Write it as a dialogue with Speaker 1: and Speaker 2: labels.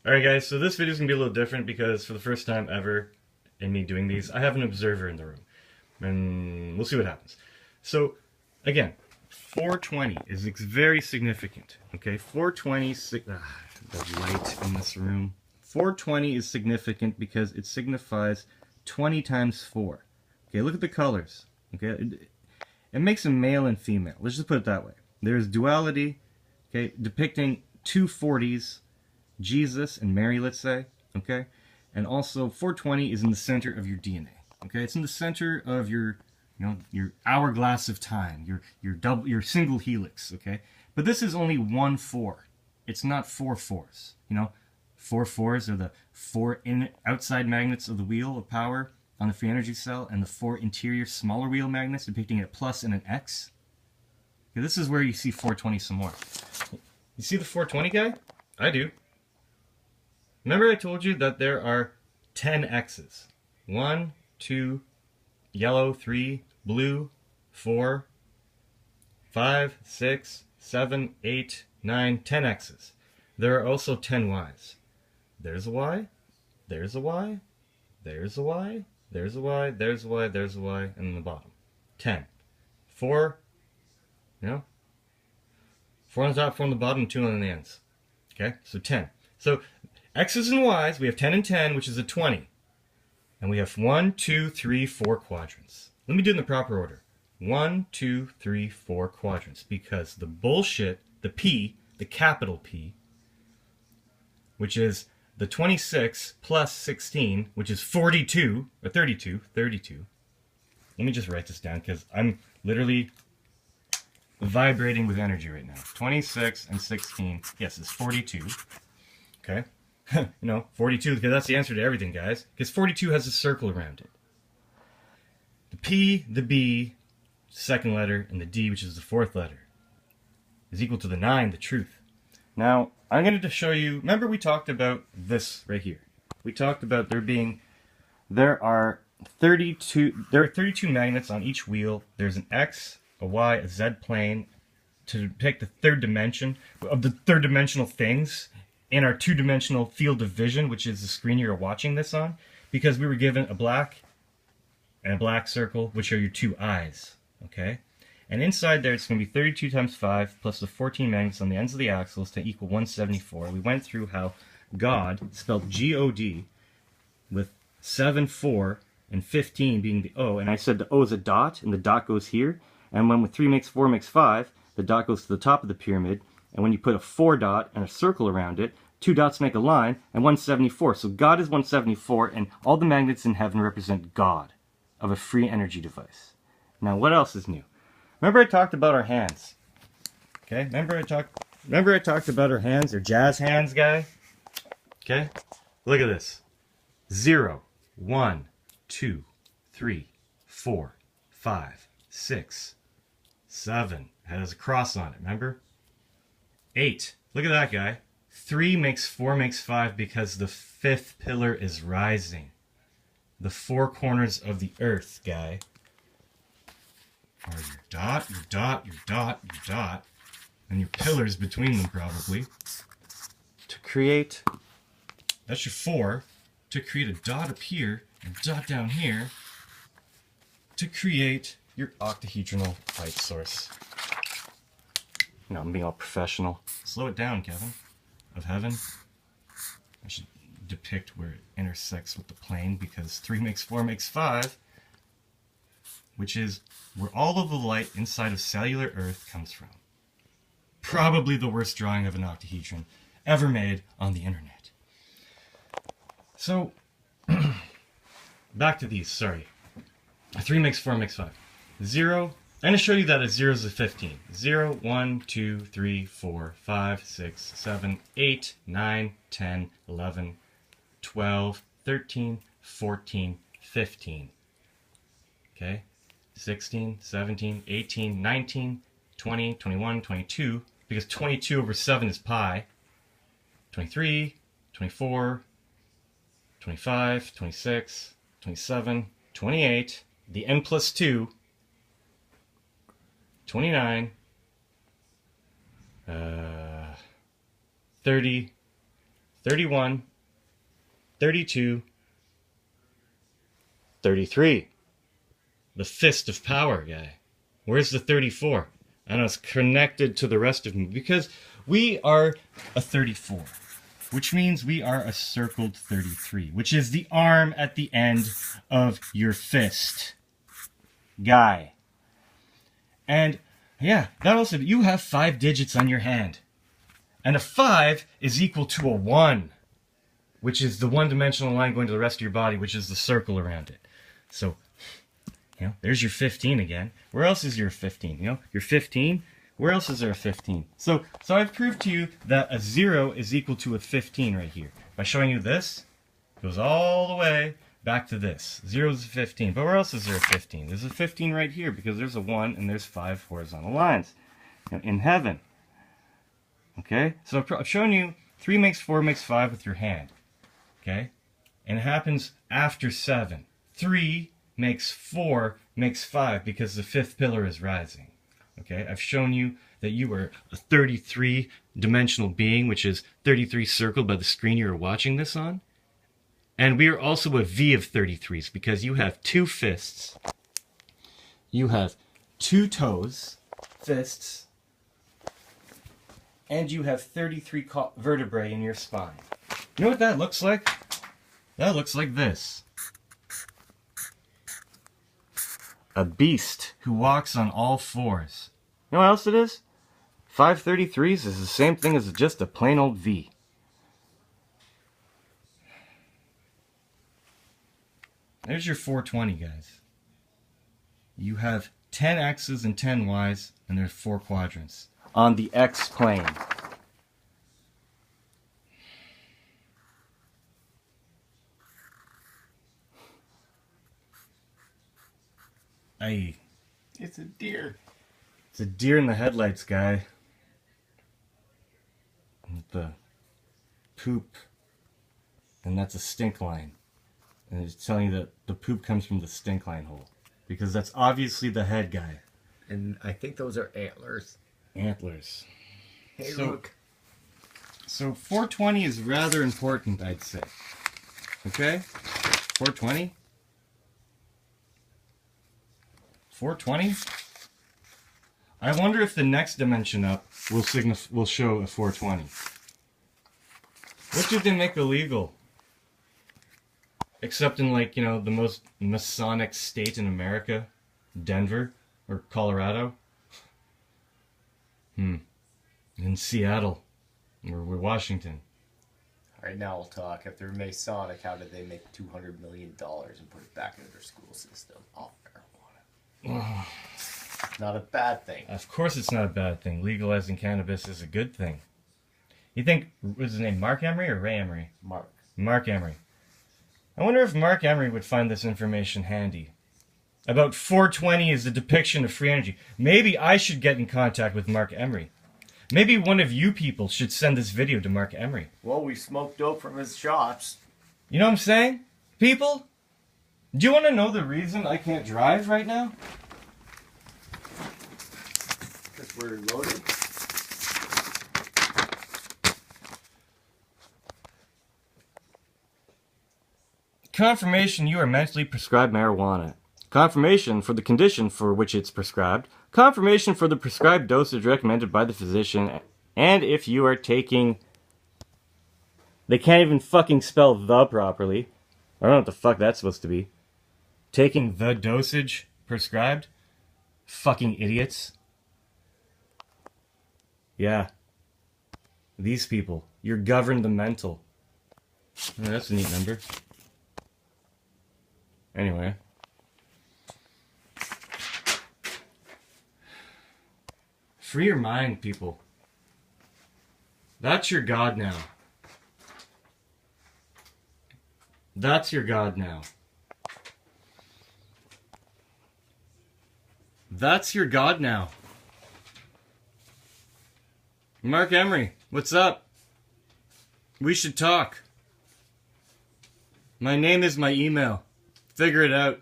Speaker 1: Alright guys, so this video is going to be a little different because for the first time ever in me doing these, I have an observer in the room. And we'll see what happens. So, again, 420 is very significant. Okay, 420, the light in this room. 420 is significant because it signifies 20 times 4. Okay, look at the colors. Okay, it makes a male and female. Let's just put it that way. There's duality, okay, depicting two 40s, Jesus and Mary, let's say, okay? And also 420 is in the center of your DNA, okay? It's in the center of your, your hourglass of time, your single helix, okay? But this is only 1 4. It's not 4 4s, 4 4s are the 4 outside magnets of the wheel of power on the free energy cell, and the 4 interior smaller wheel magnets depicting a plus and an X. Okay, this is where you see 420 some more. You see the 420 guy? I do. Remember I told you that there are 10 X's. 1, 2, yellow, 3, blue, 4, 5, 6, 7, 8, 9, 10 X's. There are also 10 Y's. There's a Y, there's a Y, there's a Y, there's a Y, there's a Y, there's a Y, and then the bottom. 10. 4, 4 on the top, 4 on the bottom, 2 on the ends. Okay, so 10. So X's and Y's, we have 10 and 10, which is a 20. And we have 1, 2, 3, 4 quadrants. Let me do it in the proper order. 1, 2, 3, 4 quadrants. Because the bullshit, the P, the capital P, which is the 26 plus 16, which is 42, or 32. Let me just write this down because I'm literally vibrating with energy right now. 26 and 16, yes, it's 42. Okay? 42, because that's the answer to everything, guys. Because 42 has a circle around it. The P, the B, second letter, and the D, which is the fourth letter, is equal to the 9, the truth. Now, I'm going to show you, remember we talked about this right here. We talked about there are 32 magnets on each wheel. There's an X, a Y, a Z plane to depict the third dimension of the third dimensional things in our two-dimensional field of vision, which is the screen you're watching this on, because we were given a black and a black circle, which are your two eyes, okay? And inside there, it's going to be 32 times 5 plus the 14 magnets on the ends of the axles to equal 174. We went through how God, spelled G-O-D, with 7, 4, and 15 being the O, and I said the O is a dot, and the dot goes here, and when 3 makes 4 makes 5, the dot goes to the top of the pyramid, and when you put a 4 dot and a circle around it, 2 dots make a line, and 174. So God is 174, and all the magnets in heaven represent God of a free energy device. Now, what else is new? Remember I talked about our hands. Okay? Remember I talked about our hands, our jazz hands, guy? Okay? Look at this. 0, 1, 2, 3, 4, 5, 6, 7. It has a cross on it, remember? 8. Look at that guy. 3 makes 4 makes 5 because the 5th pillar is rising. The 4 corners of the earth, guy, are your dot, your dot, your dot, your dot, and your pillars between them probably. To create, that's your 4, to create a dot up here and a dot down here to create your octahedral light source. I'm being all professional. Slow it down, Kevin. Of heaven. I should depict where it intersects with the plane because 3 makes 4 makes 5, which is where all of the light inside of cellular Earth comes from. Probably the worst drawing of an octahedron ever made on the internet. So, back to these, sorry. 3 makes 4 makes 5. 0. I'm going to show you that a 0 is a 15. 0, 1, 2, 3, 4, 5, 6, 7, 8, 9, 10, 11, 12, 13, 14, 15. Okay? 16, 17, 18, 19, 20, 21, 22, because 22 over 7 is pi. 23, 24, 25, 26, 27, 28, the n plus 2, 29, 30, 31, 32, 33. The fist of power guy. Where's the 34? I know it's connected to the rest of me because we are a 34, which means we are a circled 33, which is the arm at the end of your fist guy. And yeah, that also, you have 5 digits on your hand. And a 5 is equal to a 1, which is the one-dimensional line going to the rest of your body, which is the circle around it. So, you know, there's your 15 again. Where else is your 15? You know, your 15, where else is there a 15? So I've proved to you that a 0 is equal to a 15 right here. By showing you this, it goes all the way back to this. 0 is a 15. But where else is there a 15? There's a 15 right here because there's a 1 and there's 5 horizontal lines in heaven. Okay? So I've shown you 3 makes 4 makes 5 with your hand. Okay? And it happens after 7. 3 makes 4 makes 5 because the 5th pillar is rising. Okay? I've shown you that you are a 33-dimensional being, which is 33 circled by the screen you're watching this on. And we are also a V of 33s because you have 2 fists. You have 2 toes, fists, and you have 33 vertebrae in your spine. You know what that looks like? That looks like this. A beast who walks on all 4s. You know what else it is? 5 33s is the same thing as just a plain old V. There's your 420, guys. You have 10 X's and 10 Y's, and there's 4 quadrants on the X plane. Aye.
Speaker 2: It's a deer.
Speaker 1: It's a deer in the headlights, guy. The poop. And that's a stink line. And it's telling you that the poop comes from the stink line hole. Because that's obviously the head guy.
Speaker 2: And I think those are antlers.
Speaker 1: Antlers.
Speaker 2: Hey,
Speaker 1: so,
Speaker 2: look.
Speaker 1: So 420 is rather important, I'd say. Okay? 420? 420? I wonder if the next dimension up will show a 420. What did they make illegal? Except in, like, you know, the most Masonic state in America, Denver or Colorado. In Seattle or Washington.
Speaker 2: All right, now we'll talk. If they're Masonic, how did they make $200 million and put it back into their school system? Off marijuana. Not a bad thing.
Speaker 1: Of course it's not a bad thing. Legalizing cannabis is a good thing. You think, was his name Marc Emery or Ray Emery?
Speaker 2: Mark.
Speaker 1: Marc Emery. I wonder if Marc Emery would find this information handy. About 420 is the depiction of free energy. Maybe I should get in contact with Marc Emery. Maybe one of you people should send this video to Marc Emery.
Speaker 2: Well, we smoked dope from his shots.
Speaker 1: You know what I'm saying? People, do you want to know the reason I can't drive right now?
Speaker 2: Because we're loaded.
Speaker 1: Confirmation you are mentally prescribed marijuana. Confirmation for the condition for which it's prescribed. Confirmation for the prescribed dosage recommended by the physician. And if you are taking... They can't even fucking spell the properly. I don't know what the fuck that's supposed to be. Taking the dosage prescribed? Fucking idiots. Yeah. These people. You're governed the mental. Oh, that's a neat number. Anyway. Free your mind, people. That's your God now. That's your God now. That's your God now. Marc Emery, what's up? We should talk. My name is my email. Figure it out.